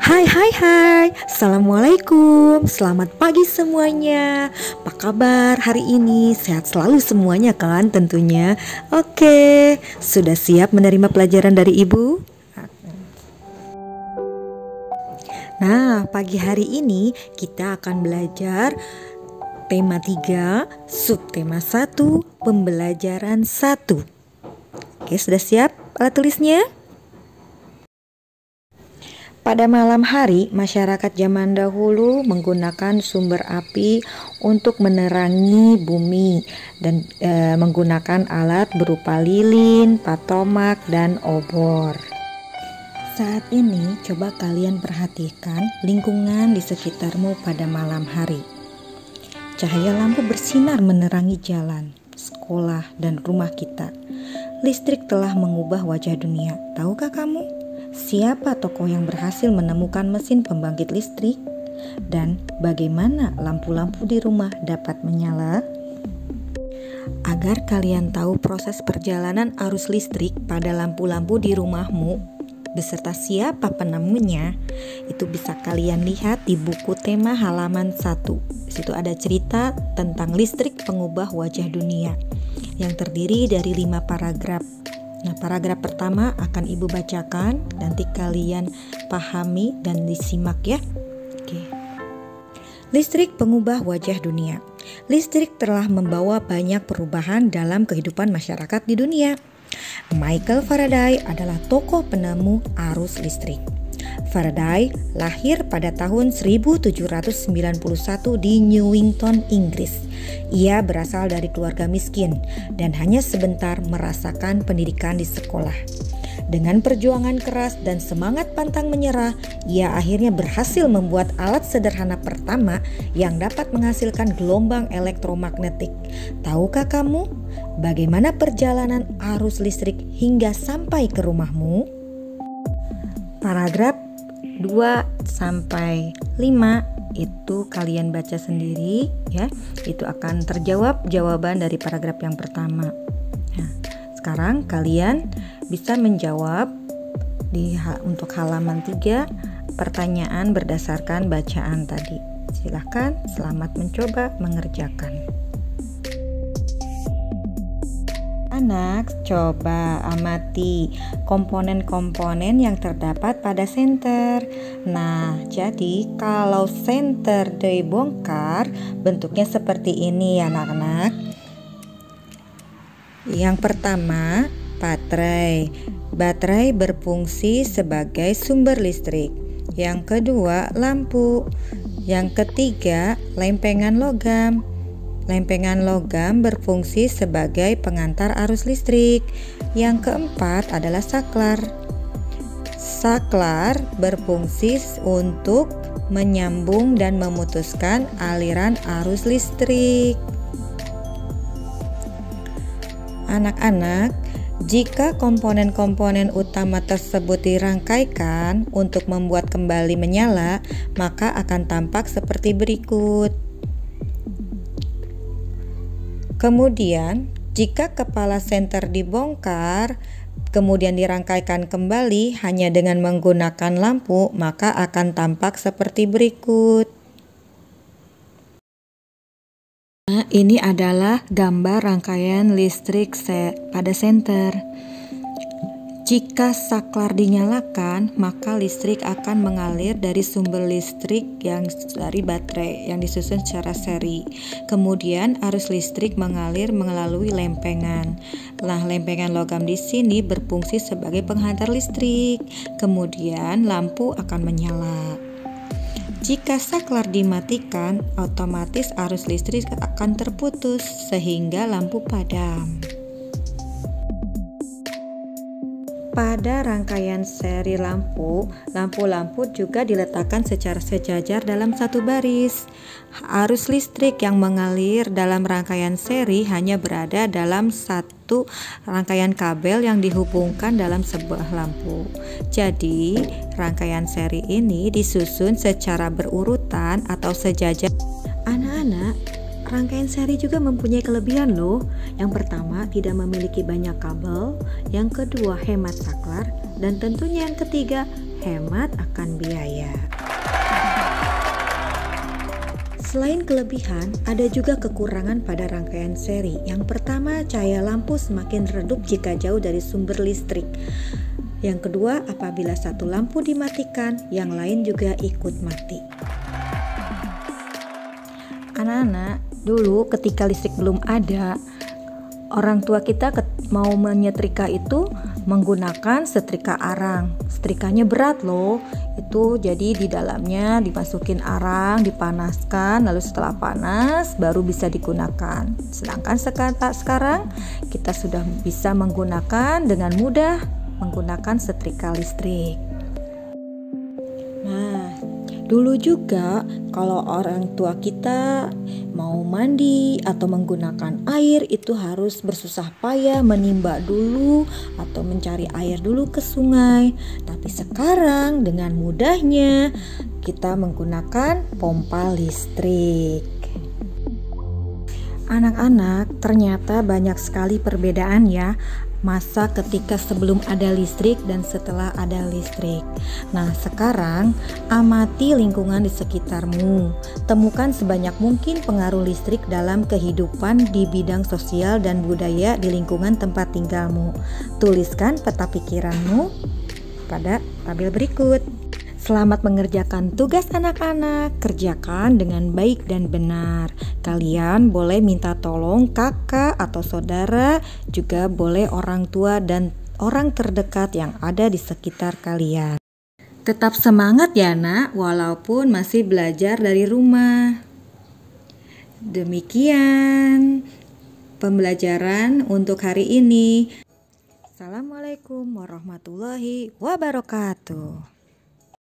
Hai hai hai, Assalamualaikum, selamat pagi semuanya. Apa kabar hari ini? Sehat selalu semuanya kan tentunya. Oke, sudah siap menerima pelajaran dari ibu? Nah, pagi hari ini kita akan belajar tema 3, subtema 1, pembelajaran 1. Oke, sudah siap alat tulisnya? Pada malam hari, masyarakat zaman dahulu menggunakan sumber api untuk menerangi bumi dan menggunakan alat berupa lilin, patomak, dan obor. Saat ini, coba kalian perhatikan lingkungan di sekitarmu pada malam hari. Cahaya lampu bersinar menerangi jalan, sekolah, dan rumah kita. Listrik telah mengubah wajah dunia. Tahukah kamu? Siapa tokoh yang berhasil menemukan mesin pembangkit listrik? Dan bagaimana lampu-lampu di rumah dapat menyala? Agar kalian tahu proses perjalanan arus listrik pada lampu-lampu di rumahmu, beserta siapa penemunya, itu bisa kalian lihat di buku tema halaman 1. Di situ ada cerita tentang listrik pengubah wajah dunia yang terdiri dari 5 paragraf. Nah, paragraf pertama akan ibu bacakan, nanti kalian pahami dan disimak ya. Oke. Listrik pengubah wajah dunia. Listrik telah membawa banyak perubahan dalam kehidupan masyarakat di dunia. Michael Faraday adalah tokoh penemu arus listrik. Faraday lahir pada tahun 1791 di Newington, Inggris. Ia berasal dari keluarga miskin dan hanya sebentar merasakan pendidikan di sekolah. Dengan perjuangan keras dan semangat pantang menyerah, ia akhirnya berhasil membuat alat sederhana pertama yang dapat menghasilkan gelombang elektromagnetik. Tahukah kamu bagaimana perjalanan arus listrik hingga sampai ke rumahmu? Paragraf 2 sampai 5 itu kalian baca sendiri ya. Itu akan terjawab jawaban dari paragraf yang pertama. Nah, sekarang kalian bisa menjawab untuk halaman 3 pertanyaan berdasarkan bacaan tadi. Silahkan, selamat mencoba mengerjakan. Anak, coba amati komponen-komponen yang terdapat pada senter. Nah, jadi kalau senter dibongkar, bentuknya seperti ini ya anak-anak. Yang pertama, baterai. Baterai berfungsi sebagai sumber listrik. Yang kedua, lampu. Yang ketiga, lempengan logam. Lempengan logam berfungsi sebagai pengantar arus listrik. Yang keempat adalah saklar. Saklar berfungsi untuk menyambung dan memutuskan aliran arus listrik. Anak-anak, jika komponen-komponen utama tersebut dirangkaikan untuk membuat kembali menyala, maka akan tampak seperti berikut. Kemudian, jika kepala senter dibongkar, kemudian dirangkaikan kembali hanya dengan menggunakan lampu, maka akan tampak seperti berikut. Nah, ini adalah gambar rangkaian listrik pada senter. Jika saklar dinyalakan, maka listrik akan mengalir dari sumber listrik yang dari baterai yang disusun secara seri. Kemudian arus listrik mengalir melalui lempengan. Nah, lempengan logam di sini berfungsi sebagai penghantar listrik. Kemudian lampu akan menyala. Jika saklar dimatikan, otomatis arus listrik akan terputus sehingga lampu padam. Pada rangkaian seri lampu, lampu-lampu juga diletakkan secara sejajar dalam satu baris. Arus listrik yang mengalir dalam rangkaian seri hanya berada dalam satu rangkaian kabel yang dihubungkan dalam sebuah lampu. Jadi, rangkaian seri ini disusun secara berurutan atau sejajar. Anak-anak, rangkaian seri juga mempunyai kelebihan loh. Yang pertama, tidak memiliki banyak kabel. Yang kedua, hemat saklar. Dan tentunya yang ketiga, hemat akan biaya. Selain kelebihan, ada juga kekurangan pada rangkaian seri. Yang pertama, cahaya lampu semakin redup jika jauh dari sumber listrik. Yang kedua, apabila satu lampu dimatikan, yang lain juga ikut mati. Anak-anak, dulu ketika listrik belum ada, orang tua kita mau menyetrika itu menggunakan setrika arang. Setrikanya berat loh. Itu jadi di dalamnya dimasukin arang, dipanaskan, lalu setelah panas baru bisa digunakan. Sedangkan sekarang kita sudah bisa menggunakan dengan mudah menggunakan setrika listrik. Nah, dulu juga kalau orang tua kita mau mandi atau menggunakan air itu harus bersusah payah menimba dulu atau mencari air dulu ke sungai. Tapi sekarang dengan mudahnya kita menggunakan pompa listrik. Anak-anak, ternyata banyak sekali perbedaan ya. Masa ketika sebelum ada listrik dan setelah ada listrik. Nah, sekarang amati lingkungan di sekitarmu. Temukan sebanyak mungkin pengaruh listrik dalam kehidupan di bidang sosial dan budaya di lingkungan tempat tinggalmu. Tuliskan peta pikiranmu pada tabel berikut. Selamat mengerjakan tugas anak-anak, kerjakan dengan baik dan benar. Kalian boleh minta tolong kakak atau saudara, juga boleh orang tua dan orang terdekat yang ada di sekitar kalian. Tetap semangat ya nak, walaupun masih belajar dari rumah. Demikian pembelajaran untuk hari ini. Assalamualaikum warahmatullahi wabarakatuh.